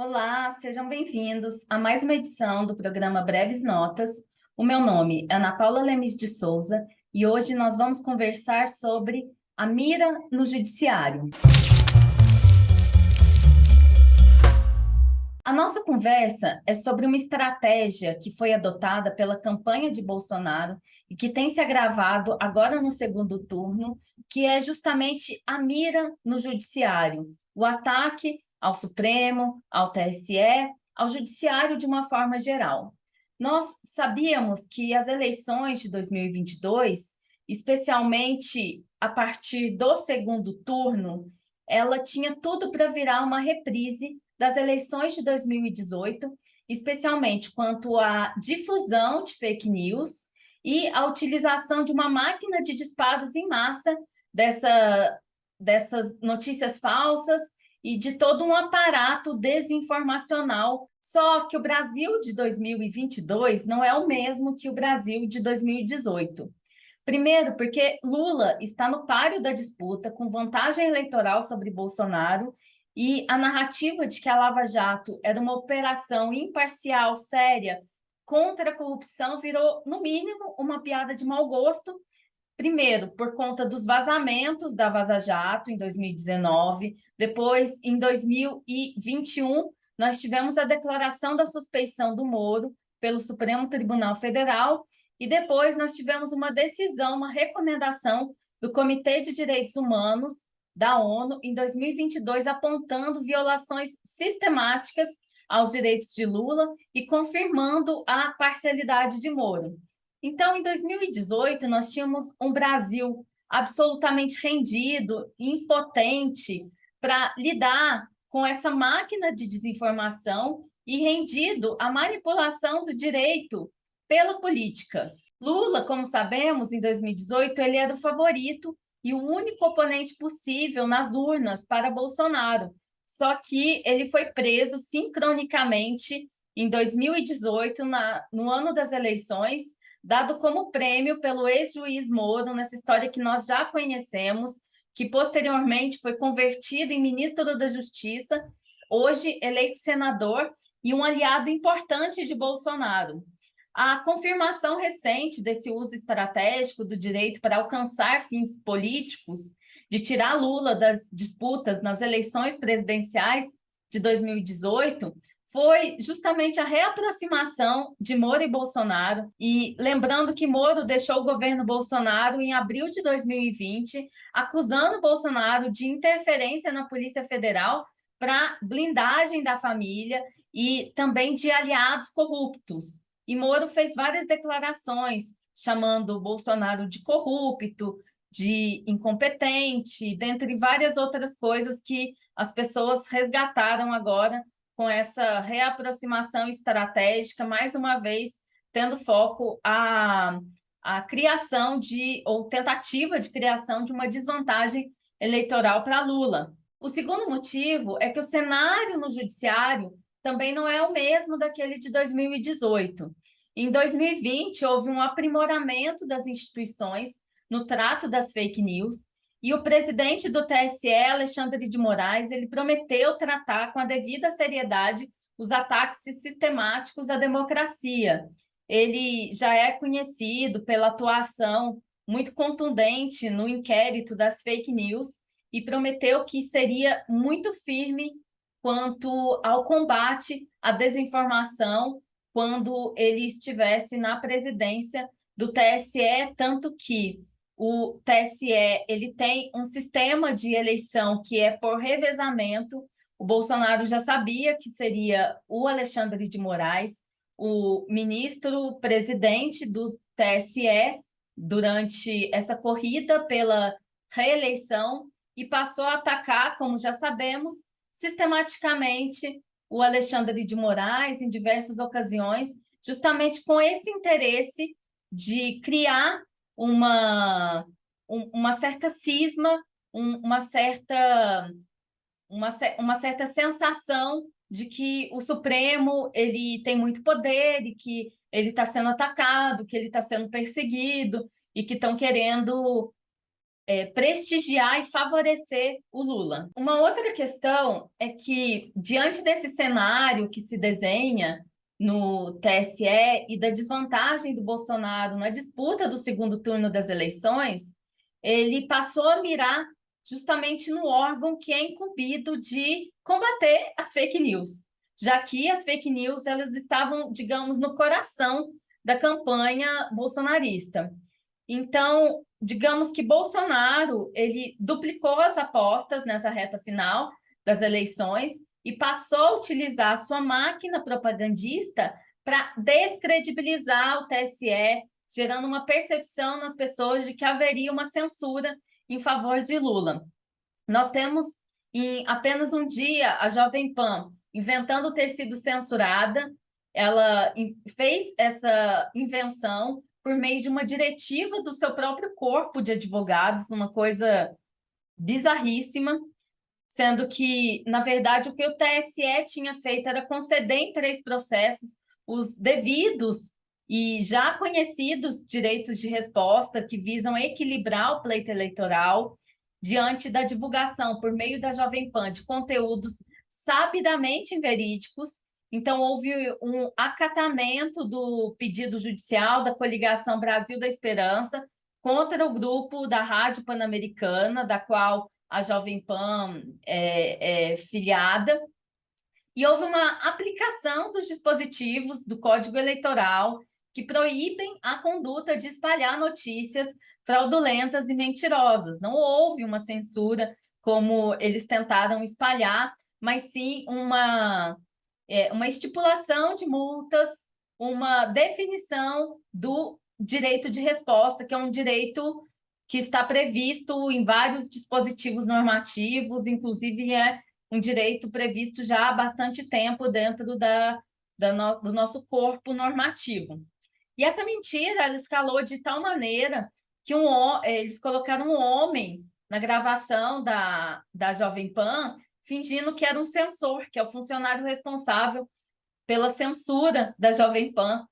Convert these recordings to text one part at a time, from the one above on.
Olá, sejam bem-vindos a mais uma edição do programa Breves Notas. O meu nome é Ana Paula Lemes de Souza e hoje nós vamos conversar sobre a mira no judiciário. A nossa conversa é sobre uma estratégia que foi adotada pela campanha de Bolsonaro e que tem se agravado agora no segundo turno, que é justamente a mira no judiciário, o ataque ao Supremo, ao TSE, ao judiciário de uma forma geral. Nós sabíamos que as eleições de 2022, especialmente a partir do segundo turno, ela tinha tudo para virar uma reprise das eleições de 2018, especialmente quanto à difusão de fake news e a utilização de uma máquina de disparos em massa dessas notícias falsas e de todo um aparato desinformacional. Só que o Brasil de 2022 não é o mesmo que o Brasil de 2018. Primeiro, porque Lula está no páreo da disputa, com vantagem eleitoral sobre Bolsonaro, e a narrativa de que a Lava Jato era uma operação imparcial, séria, contra a corrupção, virou, no mínimo, uma piada de mau gosto. Primeiro, por conta dos vazamentos da Vaza Jato em 2019, depois, em 2021, nós tivemos a declaração da suspeição do Moro pelo Supremo Tribunal Federal, e depois nós tivemos uma decisão, uma recomendação do Comitê de Direitos Humanos da ONU em 2022, apontando violações sistemáticas aos direitos de Lula e confirmando a parcialidade de Moro. Então, em 2018, nós tínhamos um Brasil absolutamente rendido, impotente para lidar com essa máquina de desinformação e rendido à manipulação do direito pela política. Lula, como sabemos, em 2018, ele era o favorito e o único oponente possível nas urnas para Bolsonaro. Só que ele foi preso sincronicamente em 2018, no ano das eleições, dado como prêmio pelo ex-juiz Moro, nessa história que nós já conhecemos, que posteriormente foi convertido em ministro da Justiça, hoje eleito senador e um aliado importante de Bolsonaro. A confirmação recente desse uso estratégico do direito para alcançar fins políticos, de tirar Lula das disputas nas eleições presidenciais de 2018, foi justamente a reaproximação de Moro e Bolsonaro, e lembrando que Moro deixou o governo Bolsonaro em abril de 2020, acusando Bolsonaro de interferência na Polícia Federal para blindagem da família e também de aliados corruptos. E Moro fez várias declarações, chamando Bolsonaro de corrupto, de incompetente, dentre várias outras coisas que as pessoas resgataram agora com essa reaproximação estratégica, mais uma vez tendo foco a criação ou tentativa de criação de uma desvantagem eleitoral para Lula. O segundo motivo é que o cenário no judiciário também não é o mesmo daquele de 2018. Em 2020, houve um aprimoramento das instituições no trato das fake news, e o presidente do TSE, Alexandre de Moraes, ele prometeu tratar com a devida seriedade os ataques sistemáticos à democracia. Ele já é conhecido pela atuação muito contundente no inquérito das fake news e prometeu que seria muito firme quanto ao combate à desinformação quando ele estivesse na presidência do TSE, tanto que o TSE ele tem um sistema de eleição que é por revezamento. O Bolsonaro já sabia que seria o Alexandre de Moraes, o ministro presidente do TSE, durante essa corrida pela reeleição, e passou a atacar, como já sabemos, sistematicamente o Alexandre de Moraes em diversas ocasiões, justamente com esse interesse de criar uma certa cisma, uma certa sensação de que o Supremo ele tem muito poder e que ele está sendo atacado, que ele está sendo perseguido e que estão querendo prestigiar e favorecer o Lula. Uma outra questão é que, diante desse cenário que se desenha no TSE e da desvantagem do Bolsonaro na disputa do segundo turno das eleições, ele passou a mirar justamente no órgão que é incumbido de combater as fake news, já que as fake news elas estavam, digamos, no coração da campanha bolsonarista. Então, digamos que Bolsonaro ele duplicou as apostas nessa reta final das eleições e passou a utilizar a sua máquina propagandista para descredibilizar o TSE, gerando uma percepção nas pessoas de que haveria uma censura em favor de Lula. Nós temos, em apenas um dia, a Jovem Pan inventando ter sido censurada. Ela fez essa invenção por meio de uma diretiva do seu próprio corpo de advogados, uma coisa bizarríssima, sendo que, na verdade, o que o TSE tinha feito era conceder em 3 processos os devidos e já conhecidos direitos de resposta que visam equilibrar o pleito eleitoral diante da divulgação por meio da Jovem Pan de conteúdos sabidamente inverídicos. Então, houve um acatamento do pedido judicial da coligação Brasil da Esperança contra o grupo da Rádio Pan-Americana, da qual a Jovem Pan é filiada, e houve uma aplicação dos dispositivos do Código Eleitoral que proíbem a conduta de espalhar notícias fraudulentas e mentirosas. Não houve uma censura como eles tentaram espalhar, mas sim uma estipulação de multas, uma definição do direito de resposta, que é um direito que está previsto em vários dispositivos normativos, inclusive é um direito previsto já há bastante tempo dentro do nosso corpo normativo. E essa mentira ela escalou de tal maneira que eles colocaram um homem na gravação da Jovem Pan, fingindo que era um censor, que é o funcionário responsável pela censura da Jovem Pan.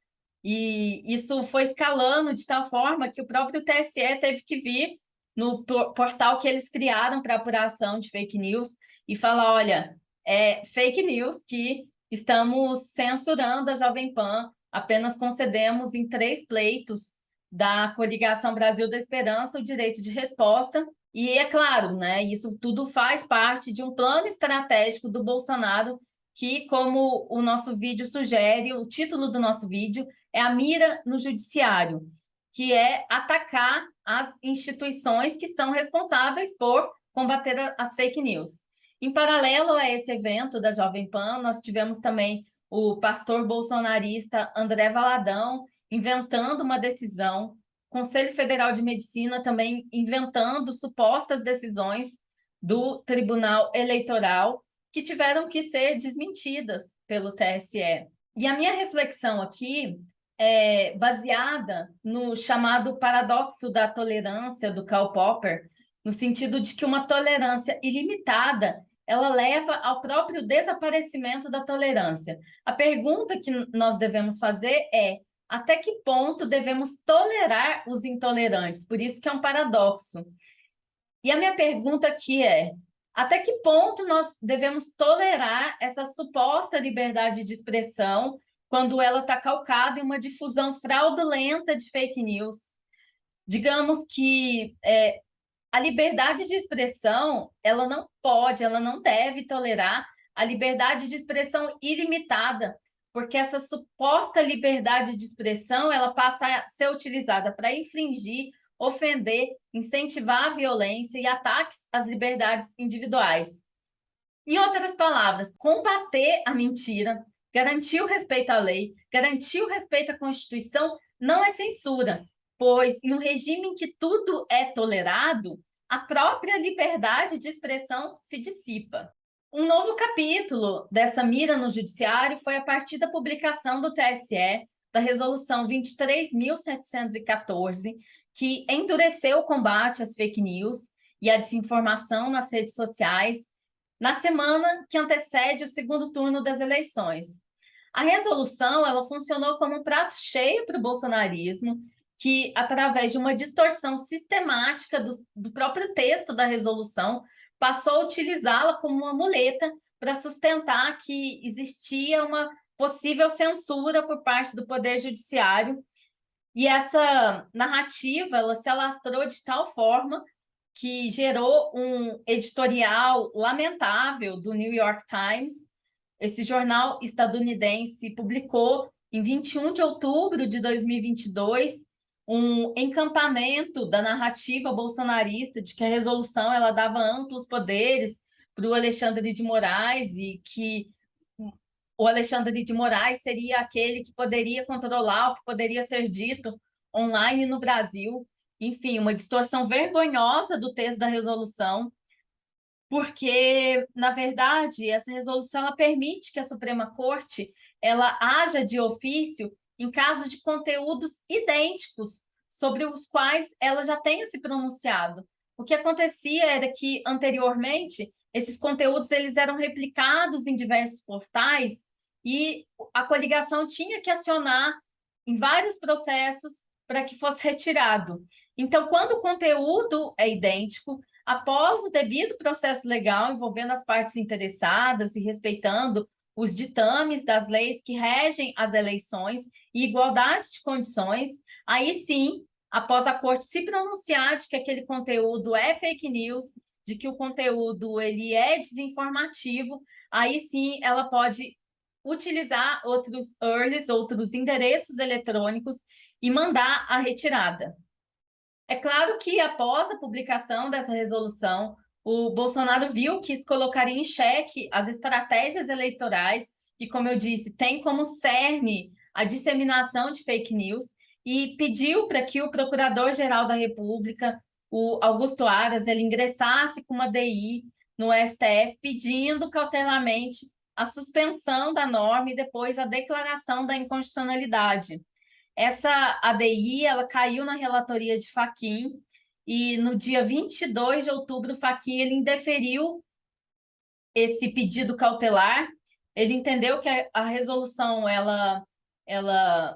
E isso foi escalando de tal forma que o próprio TSE teve que vir no portal que eles criaram para apuração de fake news e falar, olha, é fake news que estamos censurando a Jovem Pan, apenas concedemos em 3 pleitos da coligação Brasil da Esperança o direito de resposta. E é claro, né, isso tudo faz parte de um plano estratégico do Bolsonaro que, como o nosso vídeo sugere, o título do nosso vídeo é a mira no judiciário, que é atacar as instituições que são responsáveis por combater as fake news. Em paralelo a esse evento da Jovem Pan, nós tivemos também o pastor bolsonarista André Valadão inventando uma decisão, Conselho Federal de Medicina também inventando supostas decisões do Tribunal Eleitoral que tiveram que ser desmentidas pelo TSE. E a minha reflexão aqui é baseada no chamado paradoxo da tolerância do Karl Popper, no sentido de que uma tolerância ilimitada ela leva ao próprio desaparecimento da tolerância. A pergunta que nós devemos fazer é até que ponto devemos tolerar os intolerantes? Por isso que é um paradoxo. E a minha pergunta aqui é até que ponto nós devemos tolerar essa suposta liberdade de expressão quando ela está calcada em uma difusão fraudulenta de fake news? Digamos que a liberdade de expressão, ela não pode, ela não deve tolerar a liberdade de expressão ilimitada, porque essa suposta liberdade de expressão, ela passa a ser utilizada para infringir, ofender, incentivar a violência e ataques às liberdades individuais. Em outras palavras, combater a mentira, garantir o respeito à lei, garantir o respeito à Constituição não é censura, pois em um regime em que tudo é tolerado, a própria liberdade de expressão se dissipa. Um novo capítulo dessa mira no judiciário foi a partir da publicação do TSE da Resolução 23.714, que endureceu o combate às fake news e à desinformação nas redes sociais na semana que antecede o segundo turno das eleições. A resolução ela funcionou como um prato cheio para o bolsonarismo, que, através de uma distorção sistemática do próprio texto da resolução, passou a utilizá-la como uma muleta para sustentar que existia uma possível censura por parte do Poder Judiciário. E essa narrativa ela se alastrou de tal forma que gerou um editorial lamentável do New York Times. Esse jornal estadunidense publicou, em 21 de outubro de 2022, um encampamento da narrativa bolsonarista de que a resolução ela dava amplos poderes para o Alexandre de Moraes e que o Alexandre de Moraes seria aquele que poderia controlar o que poderia ser dito online no Brasil. Enfim, uma distorção vergonhosa do texto da resolução, porque, na verdade, essa resolução ela permite que a Suprema Corte ela haja de ofício em casos de conteúdos idênticos sobre os quais ela já tenha se pronunciado. O que acontecia era que, anteriormente, esses conteúdos eles eram replicados em diversos portais e a coligação tinha que acionar em vários processos para que fosse retirado. Então, quando o conteúdo é idêntico, após o devido processo legal envolvendo as partes interessadas e respeitando os ditames das leis que regem as eleições e igualdade de condições, aí sim, após a corte se pronunciar de que aquele conteúdo é fake news, de que o conteúdo ele é desinformativo, aí sim ela pode utilizar outros URLs, outros endereços eletrônicos e mandar a retirada. É claro que, após a publicação dessa resolução, o Bolsonaro viu que isso colocaria em xeque as estratégias eleitorais, que, como eu disse, tem como cerne a disseminação de fake news, e pediu para que o Procurador-Geral da República, o Augusto Aras, ele ingressasse com uma DI no STF, pedindo cautelarmente a suspensão da norma e depois a declaração da inconstitucionalidade. Essa ADI ela caiu na relatoria de Fachin e no dia 22 de outubro, Fachin ele indeferiu esse pedido cautelar. Ele entendeu que a resolução ela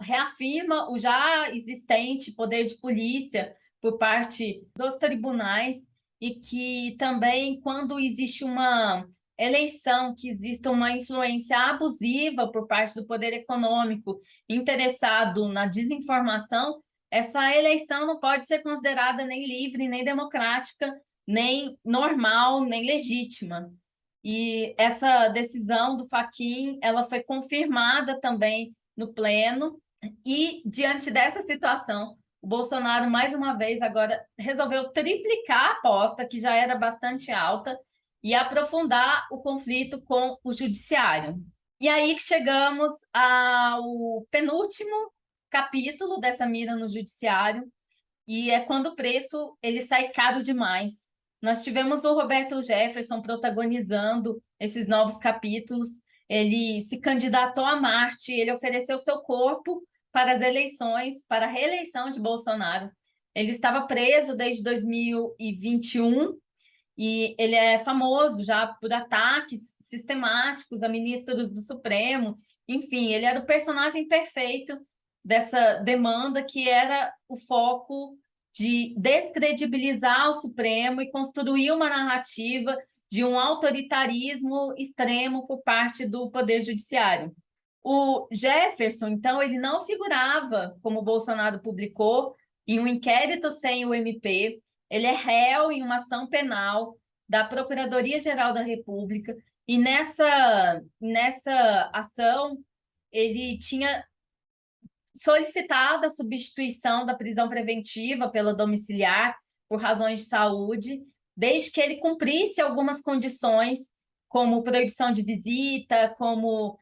reafirma o já existente poder de polícia por parte dos tribunais e que também, quando existe uma eleição, que exista uma influência abusiva por parte do poder econômico interessado na desinformação, essa eleição não pode ser considerada nem livre, nem democrática, nem normal, nem legítima. E essa decisão do Fachin, ela foi confirmada também no pleno, e diante dessa situação, o Bolsonaro, mais uma vez, agora resolveu triplicar a aposta, que já era bastante alta, e aprofundar o conflito com o judiciário. E aí que chegamos ao penúltimo capítulo dessa mira no judiciário, e é quando o preço ele sai caro demais. Nós tivemos o Roberto Jefferson protagonizando esses novos capítulos. Ele se candidatou a Marte, ele ofereceu seu corpo para as eleições, para a reeleição de Bolsonaro. Ele estava preso desde 2021 e ele é famoso já por ataques sistemáticos a ministros do Supremo. Enfim, ele era o personagem perfeito dessa demanda, que era o foco de descredibilizar o Supremo e construir uma narrativa de um autoritarismo extremo por parte do Poder Judiciário. O Jefferson, então, ele não figurava, como o Bolsonaro publicou, em um inquérito sem o MP. Ele é réu em uma ação penal da Procuradoria-Geral da República, e nessa ação ele tinha solicitado a substituição da prisão preventiva pela domiciliar por razões de saúde, desde que ele cumprisse algumas condições, como proibição de visita, como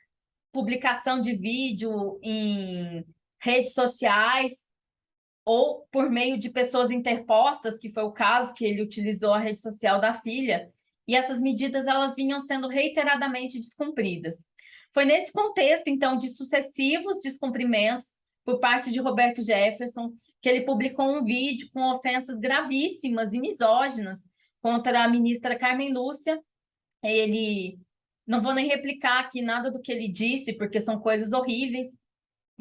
publicação de vídeo em redes sociais ou por meio de pessoas interpostas, que foi o caso que ele utilizou a rede social da filha, e essas medidas elas vinham sendo reiteradamente descumpridas. Foi nesse contexto, então, de sucessivos descumprimentos por parte de Roberto Jefferson, que ele publicou um vídeo com ofensas gravíssimas e misóginas contra a ministra Carmen Lúcia. Ele, não vou nem replicar aqui nada do que ele disse, porque são coisas horríveis,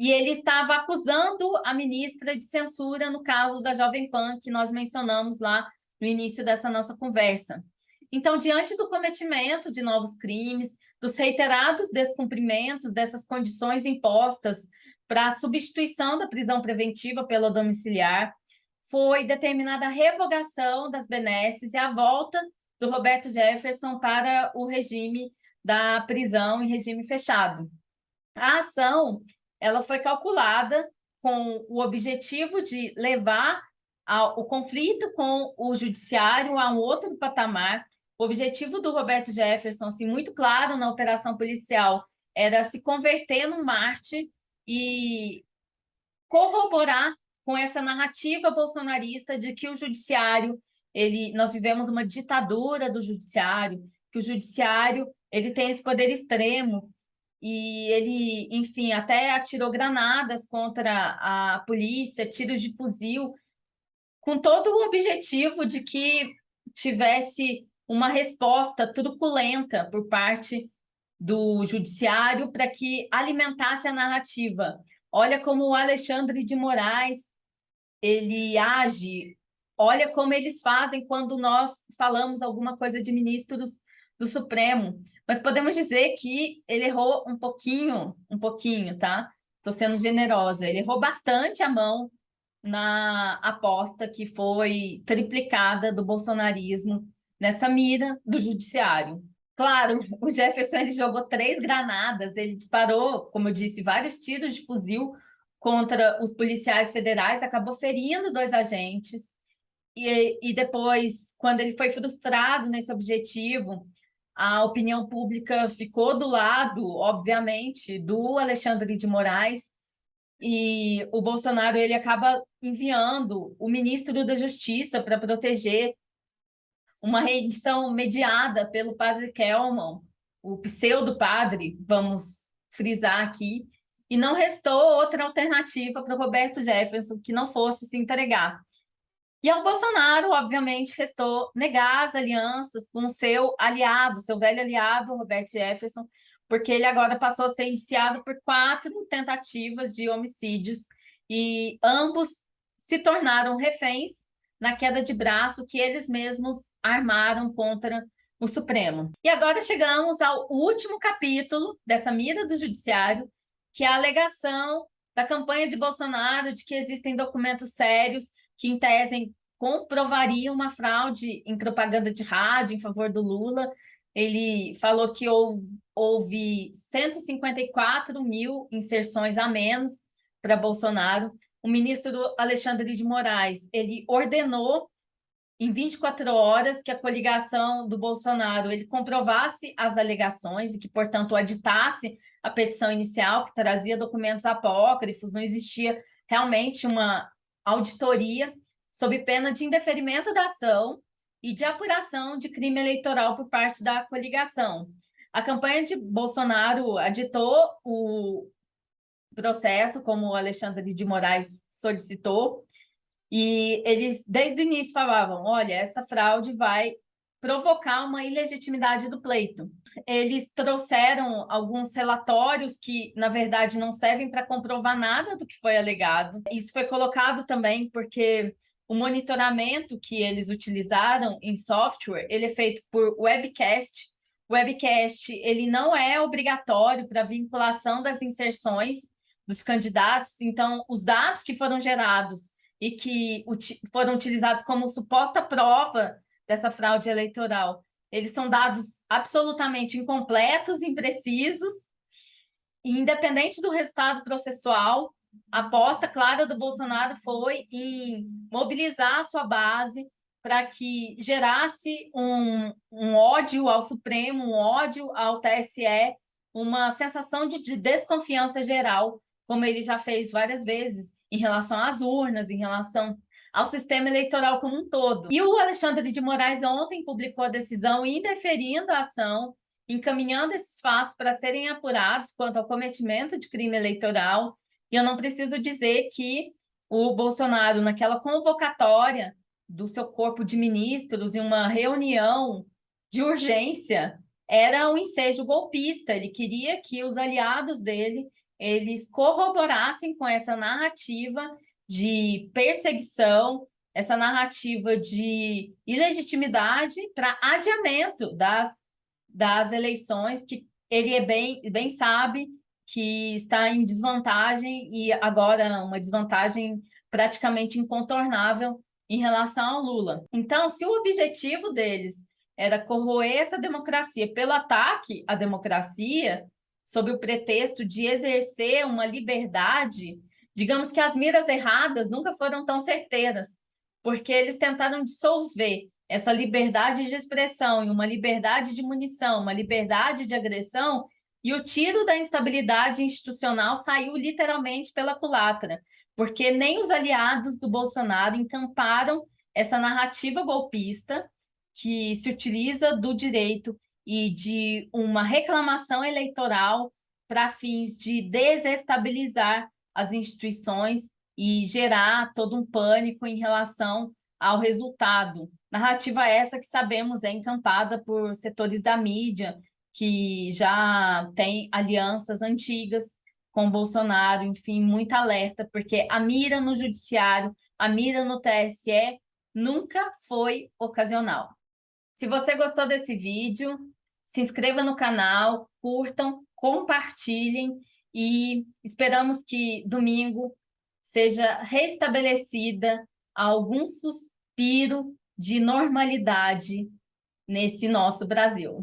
e ele estava acusando a ministra de censura no caso da Jovem Pan, que nós mencionamos lá no início dessa nossa conversa. Então, diante do cometimento de novos crimes, dos reiterados descumprimentos dessas condições impostas para a substituição da prisão preventiva pela domiciliar, foi determinada a revogação das benesses e a volta do Roberto Jefferson para o regime da prisão em regime fechado. A ação ela foi calculada com o objetivo de levar o conflito com o judiciário a um outro patamar. O objetivo do Roberto Jefferson, assim, muito claro na operação policial, era se converter num mártir e corroborar com essa narrativa bolsonarista de que o judiciário, nós vivemos uma ditadura do judiciário, que o judiciário ele tem esse poder extremo e ele, enfim, até atirou granadas contra a polícia, tiros de fuzil, com todo o objetivo de que tivesse uma resposta truculenta por parte do judiciário para que alimentasse a narrativa. Olha como o Alexandre de Moraes ele age, olha como eles fazem quando nós falamos alguma coisa de ministros do Supremo. Mas podemos dizer que ele errou um pouquinho, tá? Estou sendo generosa. Ele errou bastante a mão na aposta que foi triplicada do bolsonarismo nessa mira do judiciário. Claro, o Jefferson ele jogou 3 granadas, ele disparou, como eu disse, vários tiros de fuzil contra os policiais federais, acabou ferindo 2 agentes, e depois, quando ele foi frustrado nesse objetivo, a opinião pública ficou do lado, obviamente, do Alexandre de Moraes, e o Bolsonaro ele acaba enviando o ministro da Justiça para proteger uma rendição mediada pelo padre Kelman, o pseudo-padre, vamos frisar aqui, e não restou outra alternativa para o Roberto Jefferson que não fosse se entregar. E ao Bolsonaro, obviamente, restou negar as alianças com o seu aliado, seu velho aliado, Roberto Jefferson, porque ele agora passou a ser indiciado por 4 tentativas de homicídios e ambos se tornaram reféns na queda de braço que eles mesmos armaram contra o Supremo. E agora chegamos ao último capítulo dessa mira do judiciário, que é a alegação da campanha de Bolsonaro de que existem documentos sérios que, em tese, comprovariam uma fraude em propaganda de rádio em favor do Lula. Ele falou que houve 154 mil inserções a menos para Bolsonaro. O ministro Alexandre de Moraes, ele ordenou em 24 horas que a coligação do Bolsonaro ele comprovasse as alegações e que, portanto, aditasse a petição inicial, que trazia documentos apócrifos, não existia realmente uma auditoria, sob pena de indeferimento da ação e de apuração de crime eleitoral por parte da coligação. A campanha de Bolsonaro aditou o processo, como o Alexandre de Moraes solicitou, e eles, desde o início, falavam, olha, essa fraude vai provocar uma ilegitimidade do pleito. Eles trouxeram alguns relatórios que, na verdade, não servem para comprovar nada do que foi alegado. Isso foi colocado também porque o monitoramento que eles utilizaram em software, ele é feito por webcast. O webcast, ele não é obrigatório para vinculação das inserções dos candidatos, então, os dados que foram gerados e que foram utilizados como suposta prova dessa fraude eleitoral, eles são dados absolutamente incompletos, imprecisos, e independente do resultado processual, a aposta clara do Bolsonaro foi em mobilizar a sua base para que gerasse um ódio ao Supremo, um ódio ao TSE, uma sensação de desconfiança geral, como ele já fez várias vezes em relação às urnas, em relação ao sistema eleitoral como um todo. E o Alexandre de Moraes ontem publicou a decisão indeferindo a ação, encaminhando esses fatos para serem apurados quanto ao cometimento de crime eleitoral. E eu não preciso dizer que o Bolsonaro, naquela convocatória do seu corpo de ministros, em uma reunião de urgência, era um ensejo golpista. Ele queria que os aliados dele eles corroborassem com essa narrativa de perseguição, essa narrativa de ilegitimidade para adiamento das eleições, que ele bem sabe que está em desvantagem e agora uma desvantagem praticamente incontornável em relação ao Lula. Então, se o objetivo deles era corroer essa democracia pelo ataque à democracia, sob o pretexto de exercer uma liberdade, digamos que as miras erradas nunca foram tão certeiras, porque eles tentaram dissolver essa liberdade de expressão em uma liberdade de munição, uma liberdade de agressão, e o tiro da instabilidade institucional saiu literalmente pela culatra, porque nem os aliados do Bolsonaro encamparam essa narrativa golpista que se utiliza do direito e de uma reclamação eleitoral para fins de desestabilizar as instituições e gerar todo um pânico em relação ao resultado. Narrativa essa que sabemos é encampada por setores da mídia, que já tem alianças antigas com Bolsonaro, enfim, muito alerta, porque a mira no judiciário, a mira no TSE nunca foi ocasional. Se você gostou desse vídeo, se inscreva no canal, curtam, compartilhem e esperamos que domingo seja restabelecida algum suspiro de normalidade nesse nosso Brasil.